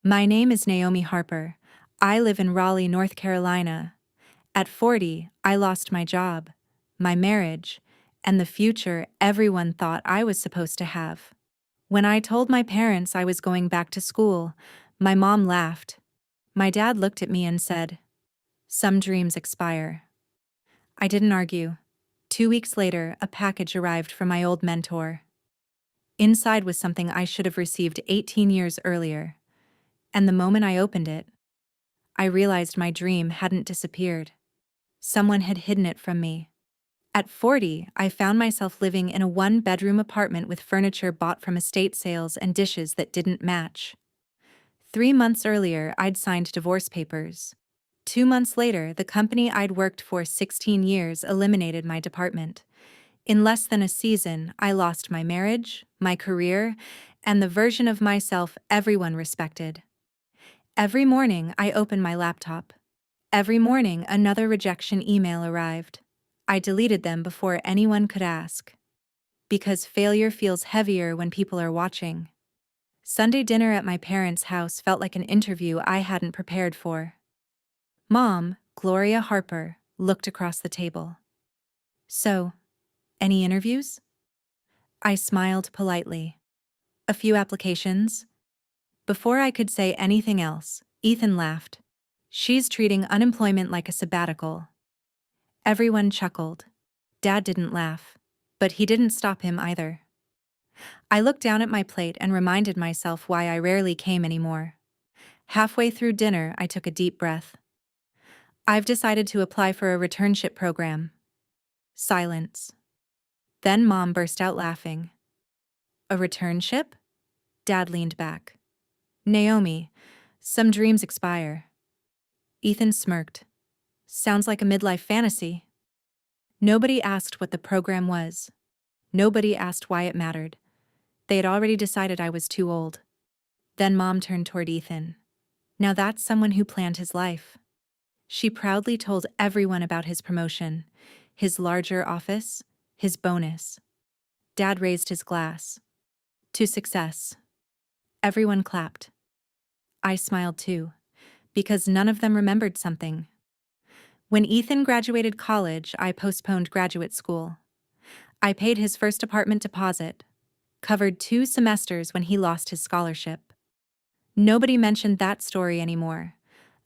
My name is Naomi Harper. I live in Raleigh, North Carolina. At 40, I lost my job, my marriage, and the future everyone thought I was supposed to have. When I told my parents I was going back to school, my mom laughed. My dad looked at me and said, "Some dreams expire." I didn't argue. 2 weeks later, a package arrived from my old mentor. Inside was something I should have received 18 years earlier. And the moment I opened it, I realized my dream hadn't disappeared. Someone had hidden it from me. At 40, I found myself living in a one-bedroom apartment with furniture bought from estate sales and dishes that didn't match. 3 months earlier, I'd signed divorce papers. 2 months later, the company I'd worked for 16 years eliminated my department. In less than a season, I lost my marriage, my career, and the version of myself everyone respected. Every morning, I opened my laptop. Every morning, another rejection email arrived. I deleted them before anyone could ask. Because failure feels heavier when people are watching. Sunday dinner at my parents' house felt like an interview I hadn't prepared for. Mom, Gloria Harper, looked across the table. "So, any interviews?" I smiled politely. "A few applications." Before I could say anything else, Ethan laughed. "She's treating unemployment like a sabbatical." Everyone chuckled. Dad didn't laugh, but he didn't stop him either. I looked down at my plate and reminded myself why I rarely came anymore. Halfway through dinner, I took a deep breath. "I've decided to apply for a returnship program." Silence. Then Mom burst out laughing. "A returnship?" Dad leaned back. "Naomi, some dreams expire." Ethan smirked. "Sounds like a midlife fantasy." Nobody asked what the program was. Nobody asked why it mattered. They had already decided I was too old. Then Mom turned toward Ethan. "Now that's someone who planned his life." She proudly told everyone about his promotion, his larger office, his bonus. Dad raised his glass. "To success." Everyone clapped. I smiled too, because none of them remembered something. When Ethan graduated college, I postponed graduate school. I paid his first apartment deposit, covered 2 semesters when he lost his scholarship. Nobody mentioned that story anymore.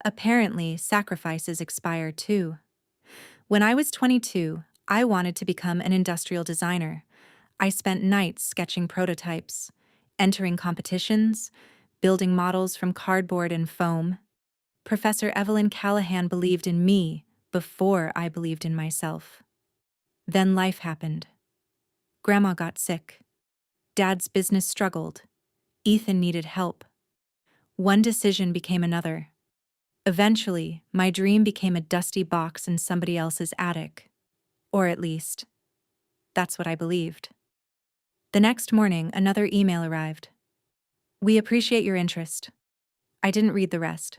Apparently, sacrifices expire too. When I was 22, I wanted to become an industrial designer. I spent nights sketching prototypes, entering competitions, building models from cardboard and foam. Professor Evelyn Callahan believed in me before I believed in myself. Then life happened. Grandma got sick. Dad's business struggled. Ethan needed help. One decision became another. Eventually, my dream became a dusty box in somebody else's attic. Or at least, that's what I believed. The next morning, another email arrived. "We appreciate your interest." I didn't read the rest.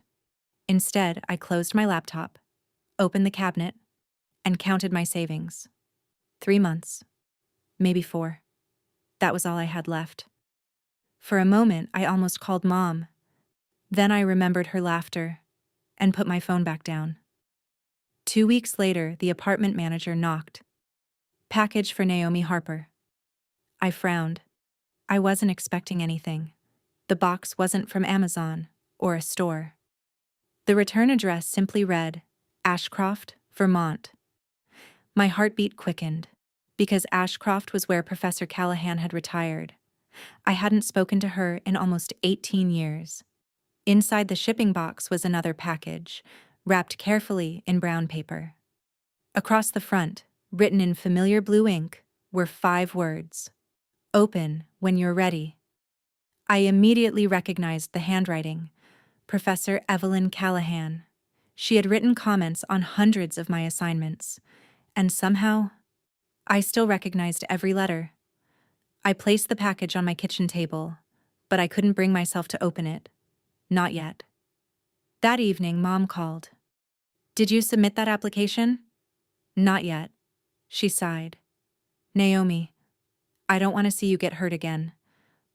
Instead, I closed my laptop, opened the cabinet, and counted my savings. 3 months. Maybe 4. That was all I had left. For a moment, I almost called Mom. Then I remembered her laughter and put my phone back down. 2 weeks later, the apartment manager knocked. "Package for Naomi Harper." I frowned. I wasn't expecting anything. The box wasn't from Amazon or a store. The return address simply read, Ashcroft, Vermont. My heartbeat quickened, because Ashcroft was where Professor Callahan had retired. I hadn't spoken to her in almost 18 years. Inside the shipping box was another package, wrapped carefully in brown paper. Across the front, written in familiar blue ink, were 5 words. "Open when you're ready." I immediately recognized the handwriting. Professor Evelyn Callahan. She had written comments on hundreds of my assignments. And somehow, I still recognized every letter. I placed the package on my kitchen table, but I couldn't bring myself to open it. Not yet. That evening, Mom called. "Did you submit that application?" "Not yet." She sighed. "Naomi, I don't want to see you get hurt again."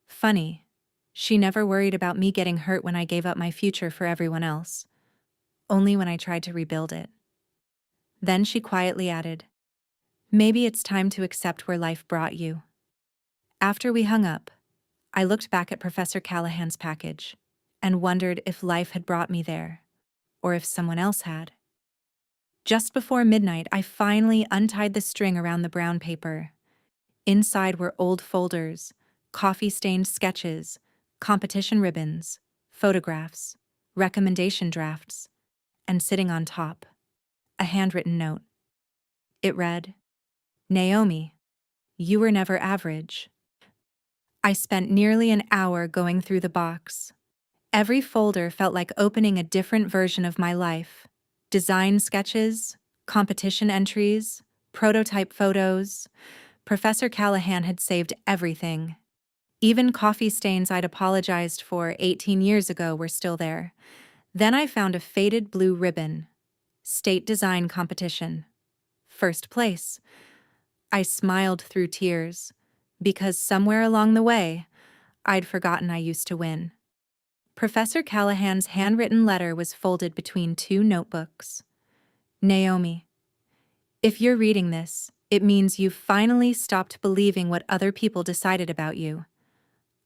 Funny, She never worried about me getting hurt when I gave up my future for everyone else, only when I tried to rebuild it. Then she quietly added, "Maybe it's time to accept where life brought you." After we hung up, I looked back at Professor Callahan's package and wondered if life had brought me there, or if someone else had. Just before midnight, I finally untied the string around the brown paper. Inside were old folders, coffee-stained sketches, competition ribbons, photographs, recommendation drafts, and sitting on top, a handwritten note. It read, "Naomi, you were never average." I spent nearly an hour going through the box. Every folder felt like opening a different version of my life. Design sketches, competition entries, prototype photos. Professor Callahan had saved everything. Even coffee stains I'd apologized for 18 years ago were still there. Then I found a faded blue ribbon. State design competition. First place. I smiled through tears, because somewhere along the way, I'd forgotten I used to win. Professor Callahan's handwritten letter was folded between two notebooks. "Naomi, if you're reading this, it means you've finally stopped believing what other people decided about you."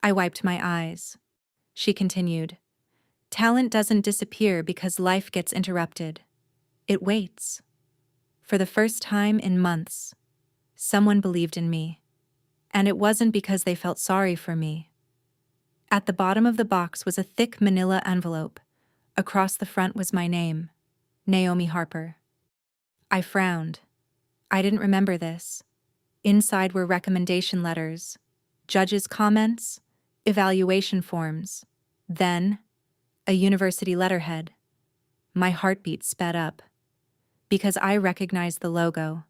I wiped my eyes. She continued, "Talent doesn't disappear because life gets interrupted. It waits." For the first time in months, someone believed in me. And it wasn't because they felt sorry for me. At the bottom of the box was a thick manila envelope. Across the front was my name, Naomi Harper. I frowned. I didn't remember this. Inside were recommendation letters, judges' comments, evaluation forms, then a university letterhead. My heartbeat sped up. Because I recognized the logo.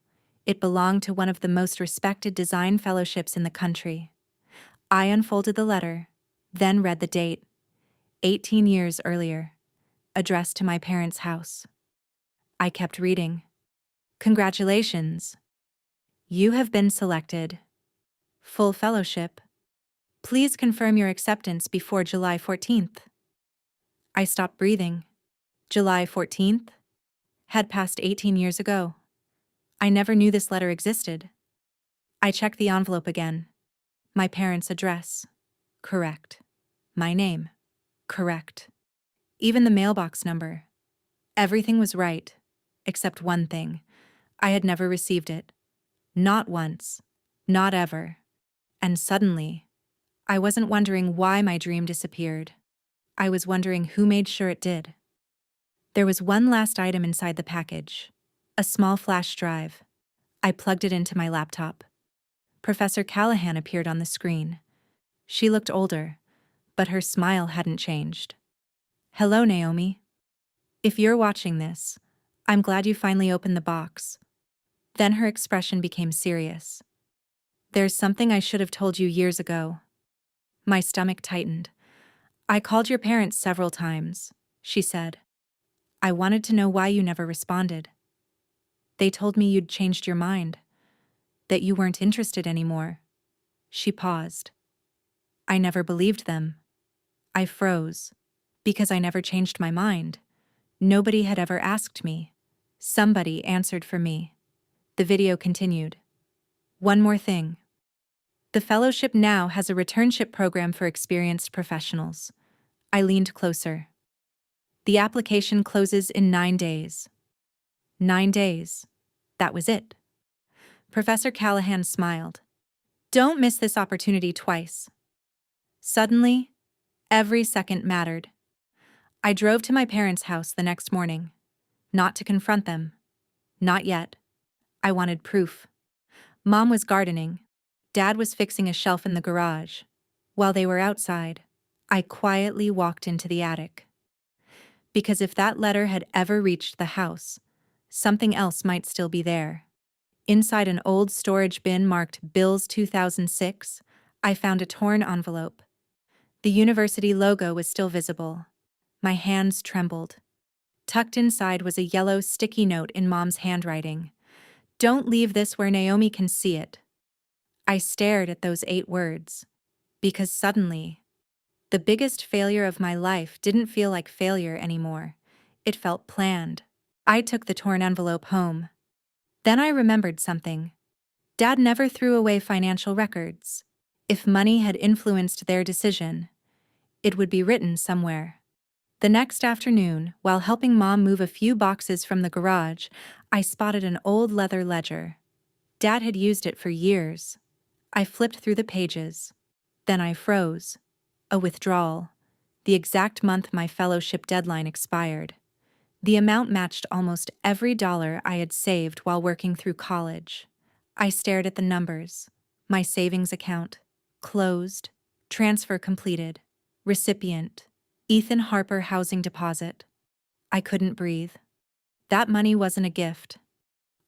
It belonged to one of the most respected design fellowships in the country. I unfolded the letter, then read the date, 18 years earlier, addressed to my parents' house. I kept reading. "Congratulations. You have been selected. Full fellowship. Please confirm your acceptance before July 14th. I stopped breathing. July 14th? Had passed 18 years ago. I never knew this letter existed. I checked the envelope again. My parents' address. Correct. My name. Correct. Even the mailbox number. Everything was right, except one thing. I had never received it. Not once. Not ever. And suddenly, I wasn't wondering why my dream disappeared. I was wondering who made sure it did. There was one last item inside the package. A small flash drive. I plugged it into my laptop. Professor Callahan appeared on the screen. She looked older, but her smile hadn't changed. "Hello, Naomi. If you're watching this, I'm glad you finally opened the box." Then her expression became serious. "There's something I should have told you years ago." My stomach tightened. "I called your parents several times," she said. "I wanted to know why you never responded. They told me you'd changed your mind, that you weren't interested anymore." She paused. I never believed them. I froze, because I never changed my mind. Nobody had ever asked me. Somebody answered for me. The video continued. "One more thing. The fellowship now has a returnship program for experienced professionals." I leaned closer. "The application closes in 9 days." 9 days. That was it. Professor Callahan smiled. "Don't miss this opportunity twice." Suddenly, every second mattered. I drove to my parents' house the next morning. Not to confront them. Not yet. I wanted proof. Mom was gardening. Dad was fixing a shelf in the garage. While they were outside, I quietly walked into the attic. Because if that letter had ever reached the house, something else might still be there. Inside an old storage bin marked Bills 2006, I found a torn envelope. The university logo was still visible. My hands trembled. Tucked inside was a yellow sticky note in Mom's handwriting. "Don't leave this where Naomi can see it." I stared at those 8 words, because suddenly, The biggest failure of my life didn't feel like failure anymore. It felt planned. I took the torn envelope home. Then I remembered something. Dad never threw away financial records. If money had influenced their decision, it would be written somewhere. The next afternoon, while helping Mom move a few boxes from the garage, I spotted an old leather ledger. Dad had used it for years. I flipped through the pages. Then I froze. A withdrawal. The exact month my fellowship deadline expired. The amount matched almost every dollar I had saved while working through college. I stared at the numbers. My savings account. Closed. Transfer completed. Recipient. Ethan Harper housing deposit. I couldn't breathe. That money wasn't a gift.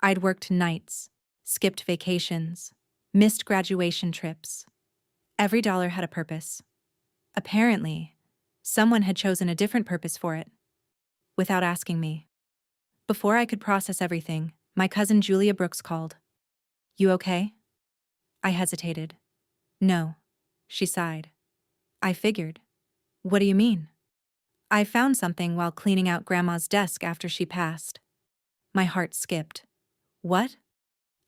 I'd worked nights, skipped vacations, missed graduation trips. Every dollar had a purpose. Apparently, someone had chosen a different purpose for it, without asking me. Before I could process everything, my cousin Julia Brooks called. "You okay?" I hesitated. "No," she sighed. I figured. "What do you mean?" "I found something while cleaning out Grandma's desk after she passed." My heart skipped. "What?"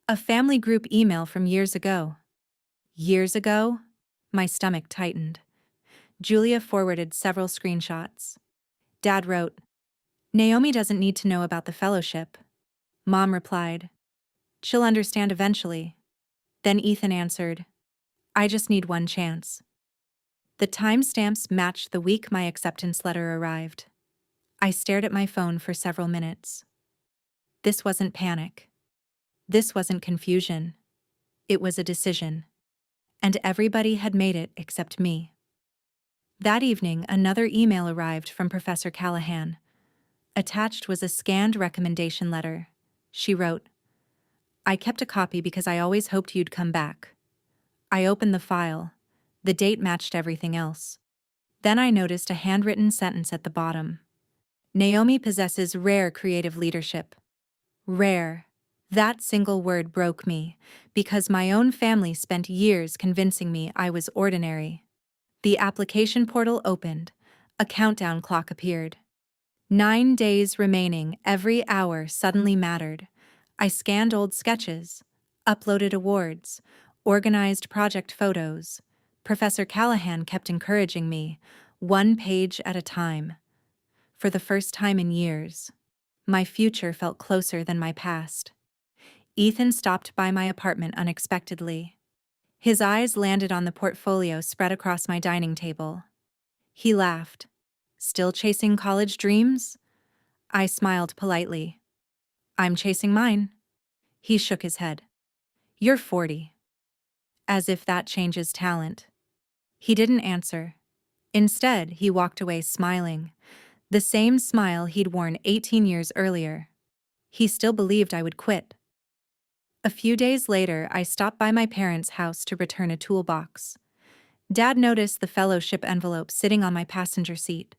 "A family group email from years ago." "Years ago?" My stomach tightened. Julia forwarded several screenshots. Dad wrote, "Naomi doesn't need to know about the fellowship." Mom replied, "She'll understand eventually." Then Ethan answered, "I just need one chance." The timestamps matched the week my acceptance letter arrived. I stared at my phone for several minutes. This wasn't panic. This wasn't confusion. It was a decision. And everybody had made it except me. That evening, another email arrived from Professor Callahan. Attached was a scanned recommendation letter. She wrote, "I kept a copy because I always hoped you'd come back." I opened the file. The date matched everything else. Then I noticed a handwritten sentence at the bottom. "Naomi possesses rare creative leadership." Rare. That single word broke me, because my own family spent years convincing me I was ordinary. The application portal opened. A countdown clock appeared. 9 days remaining, every hour suddenly mattered. I scanned old sketches, uploaded awards, organized project photos. Professor Callahan kept encouraging me, one page at a time. For the first time in years, my future felt closer than my past. Ethan stopped by my apartment unexpectedly. His eyes landed on the portfolio spread across my dining table. He laughed. "Still chasing college dreams?" I smiled politely. "I'm chasing mine." He shook his head. "You're 40. As if that changes talent. He didn't answer. Instead, he walked away smiling. The same smile he'd worn 18 years earlier. He still believed I would quit. A few days later, I stopped by my parents' house to return a toolbox. Dad noticed the fellowship envelope sitting on my passenger seat.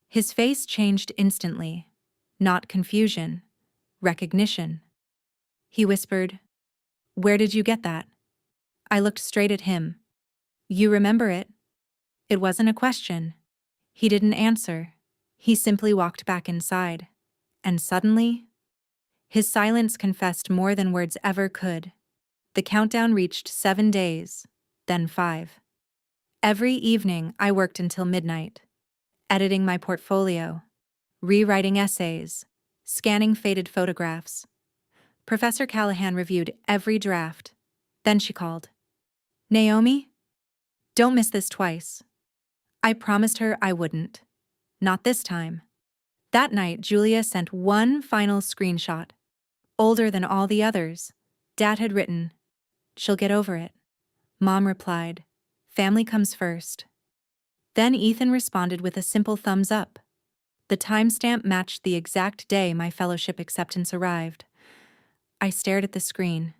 His face changed instantly. Not confusion. Recognition. He whispered, "Where did you get that?" I looked straight at him. "You remember it?" It wasn't a question. He didn't answer. He simply walked back inside. And suddenly, his silence confessed more than words ever could. The countdown reached 7 days, then 5. Every evening, I worked until midnight, editing my portfolio, rewriting essays, scanning faded photographs. Professor Callahan reviewed every draft. Then she called. "Naomi? Don't miss this twice." I promised her I wouldn't. Not this time. That night, Julia sent one final screenshot. Older than all the others. Dad had written, "She'll get over it." Mom replied, "Family comes first." Then Ethan responded with a simple thumbs up. The timestamp matched the exact day my fellowship acceptance arrived. I stared at the screen.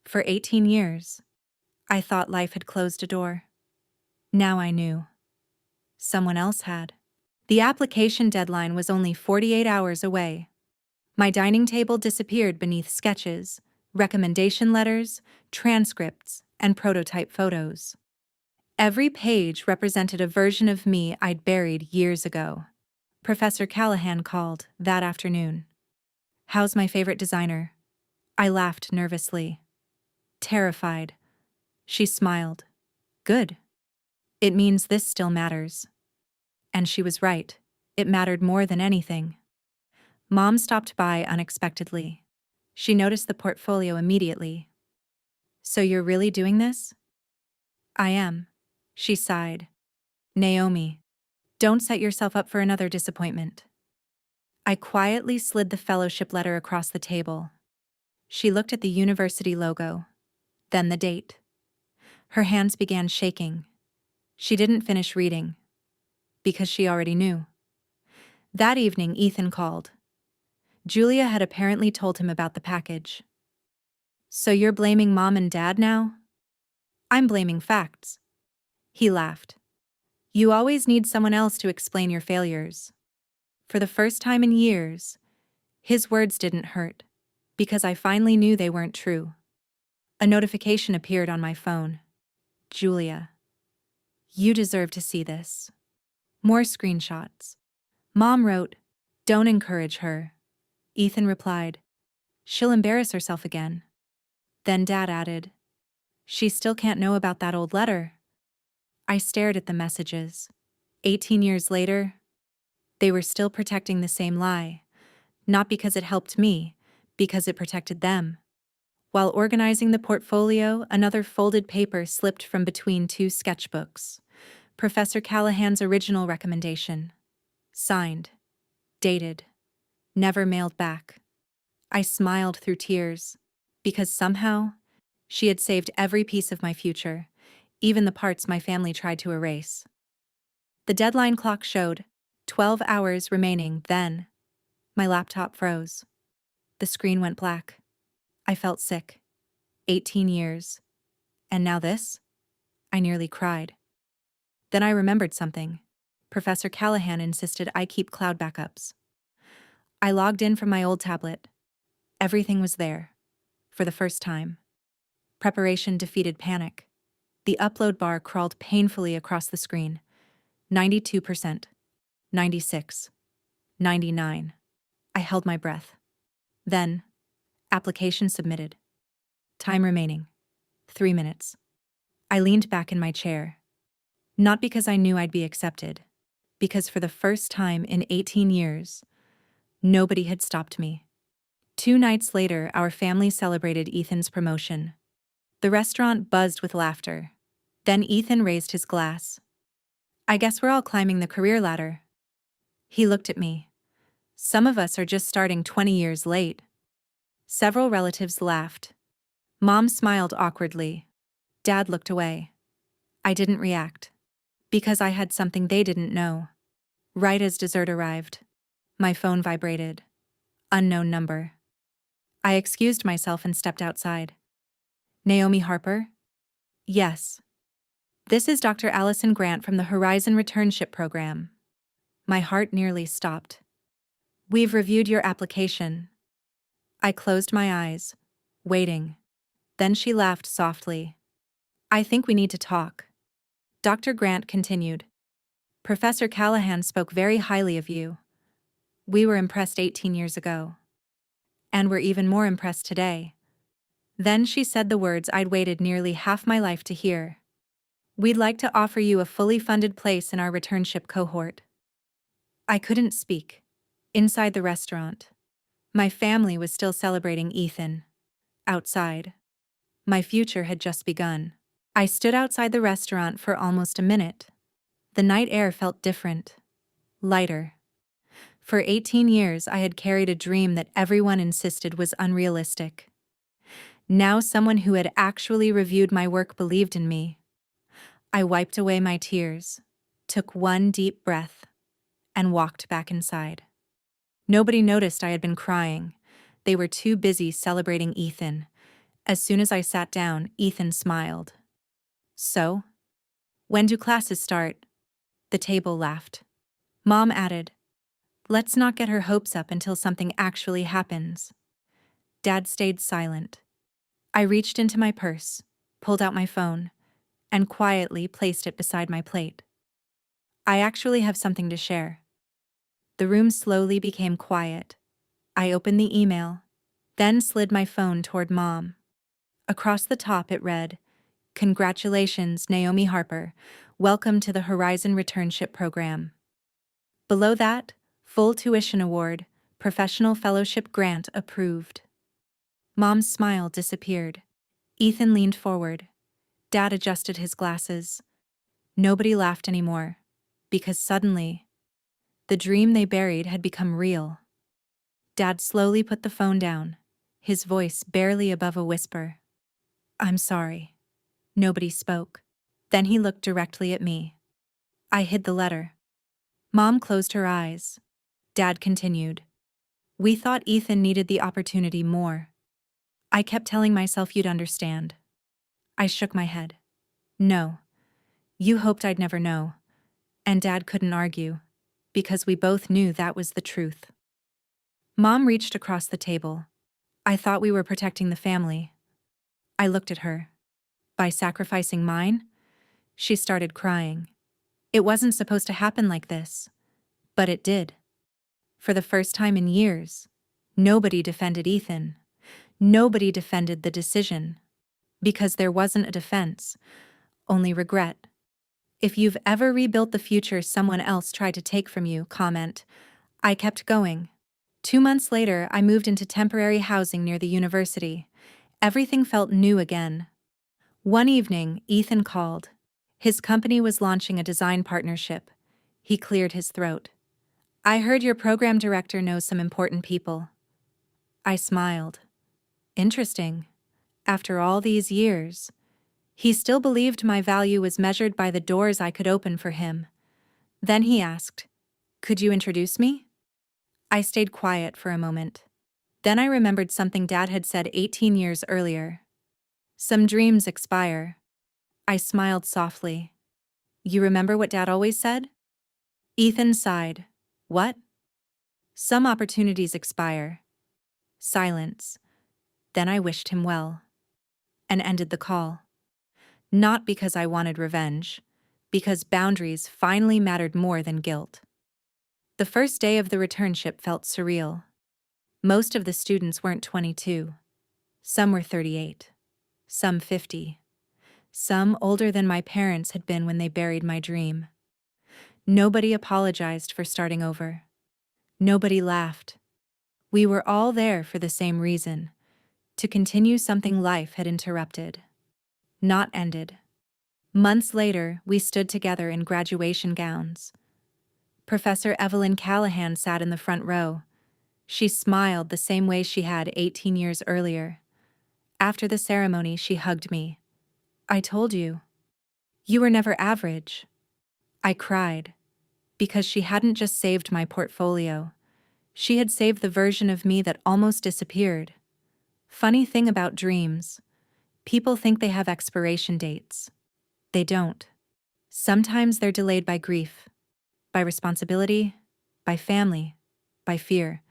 For 18 years, I thought life had closed a door. Now I knew. Someone else had. The application deadline was only 48 hours away. My dining table disappeared beneath sketches, recommendation letters, transcripts, and prototype photos. Every page represented a version of me I'd buried years ago. Professor Callahan called that afternoon. "How's my favorite designer?" I laughed nervously. Terrified. She smiled. "Good. It means this still matters." And she was right. It mattered more than anything. Mom stopped by unexpectedly. She noticed the portfolio immediately. "So you're really doing this?" "I am." She sighed. "Naomi, don't set yourself up for another disappointment." I quietly slid the fellowship letter across the table. She looked at the university logo, then the date. Her hands began shaking. She didn't finish reading, because she already knew. That evening, Ethan called. Julia had apparently told him about the package. "So you're blaming Mom and Dad now?" "I'm blaming facts." He laughed. "You always need someone else to explain your failures." For the first time in years, his words didn't hurt, because I finally knew they weren't true. A notification appeared on my phone. "Julia, you deserve to see this." More screenshots. Mom wrote, "Don't encourage her." Ethan replied, "She'll embarrass herself again." Then Dad added, "She still can't know about that old letter." I stared at the messages. 18 years later, they were still protecting the same lie. Not because it helped me, because it protected them. While organizing the portfolio, another folded paper slipped from between two sketchbooks. Professor Callahan's original recommendation. Signed. Dated. Never mailed back. I smiled through tears, because somehow, she had saved every piece of my future, even the parts my family tried to erase. The deadline clock showed 12 hours remaining. Then my laptop froze. The screen went black. I felt sick. 18 years. And now this? I nearly cried. Then I remembered something. Professor Callahan insisted I keep cloud backups. I logged in from my old tablet. Everything was there. For the first time. Preparation defeated panic. The upload bar crawled painfully across the screen. 92%. 96. 99. I held my breath. Then, application submitted. Time remaining. 3 minutes. I leaned back in my chair. Not because I knew I'd be accepted, because for the first time in 18 years, nobody had stopped me. 2 nights later, our family celebrated Ethan's promotion. The restaurant buzzed with laughter. Then Ethan raised his glass. "I guess we're all climbing the career ladder." He looked at me. "Some of us are just starting 20 years late." Several relatives laughed. Mom smiled awkwardly. Dad looked away. I didn't react. Because I had something they didn't know. Right as dessert arrived, my phone vibrated. Unknown number. I excused myself and stepped outside. "Naomi Harper?" "Yes." "This is Dr. Allison Grant from the Horizon Returnship Program." My heart nearly stopped. "We've reviewed your application." I closed my eyes, waiting. Then she laughed softly. "I think we need to talk." Dr. Grant continued. "Professor Callahan spoke very highly of you. We were impressed 18 years ago. And we're even more impressed today." Then she said the words I'd waited nearly half my life to hear. "We'd like to offer you a fully funded place in our returnship cohort." I couldn't speak. Inside the restaurant, my family was still celebrating Ethan. Outside, my future had just begun. I stood outside the restaurant for almost a minute. The night air felt different, lighter. For 18 years, I had carried a dream that everyone insisted was unrealistic. Now someone who had actually reviewed my work believed in me. I wiped away my tears, took one deep breath, and walked back inside. Nobody noticed I had been crying. They were too busy celebrating Ethan. As soon as I sat down, Ethan smiled. "So? When do classes start?" The table laughed. Mom added, "Let's not get her hopes up until something actually happens." Dad stayed silent. I reached into my purse, pulled out my phone, and quietly placed it beside my plate. I actually have something to share. The room slowly became quiet. I opened the email, then slid my phone toward Mom. Across the top it read, "Congratulations, Naomi Harper. Welcome to the Horizon Returnship Program." Below that, full tuition award, professional fellowship grant approved. Mom's smile disappeared. Ethan leaned forward. Dad adjusted his glasses. Nobody laughed anymore, because suddenly, the dream they buried had become real. Dad slowly put the phone down, his voice barely above a whisper. "I'm sorry." Nobody spoke. Then he looked directly at me. I hid the letter. Mom closed her eyes. Dad continued. "We thought Ethan needed the opportunity more. I kept telling myself you'd understand." I shook my head. "No. You hoped I'd never know." And Dad couldn't argue, because we both knew that was the truth. Mom reached across the table. "I thought we were protecting the family." I looked at her. "By sacrificing mine?" She started crying. "It wasn't supposed to happen like this." But it did. For the first time in years, nobody defended Ethan. Nobody defended the decision. Because there wasn't a defense, only regret. If you've ever rebuilt the future someone else tried to take from you, comment. I kept going. 2 months later, I moved into temporary housing near the university. Everything felt new again. One evening, Ethan called. His company was launching a design partnership. He cleared his throat. "I heard your program director knows some important people." I smiled. Interesting. After all these years, he still believed my value was measured by the doors I could open for him. Then he asked, "Could you introduce me?" I stayed quiet for a moment. Then I remembered something Dad had said 18 years earlier. "Some dreams expire." I smiled softly. "You remember what Dad always said?" Ethan sighed. "What?" "Some opportunities expire." Silence. Then I wished him well. And ended the call. Not because I wanted revenge, because boundaries finally mattered more than guilt. The first day of the returnship felt surreal. Most of the students weren't 22. Some were 38. Some 50. Some older than my parents had been when they buried my dream. Nobody apologized for starting over. Nobody laughed. We were all there for the same reason: to continue something life had interrupted, not ended. Months later, we stood together in graduation gowns. Professor Evelyn Callahan sat in the front row. She smiled the same way she had 18 years earlier. After the ceremony, she hugged me. "I told you. You were never average." I cried, because she hadn't just saved my portfolio. She had saved the version of me that almost disappeared. Funny thing about dreams, people think they have expiration dates. They don't. Sometimes they're delayed by grief, by responsibility, by family, by fear,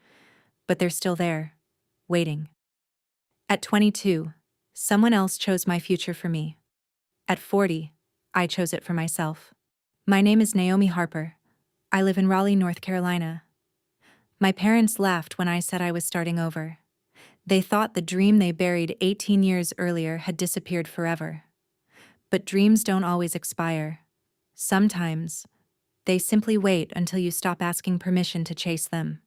but they're still there, waiting. At 22, someone else chose my future for me. At 40, I chose it for myself. My name is Naomi Harper. I live in Raleigh, North Carolina. My parents laughed when I said I was starting over. They thought the dream they buried 18 years earlier had disappeared forever. But dreams don't always expire. Sometimes, they simply wait until you stop asking permission to chase them.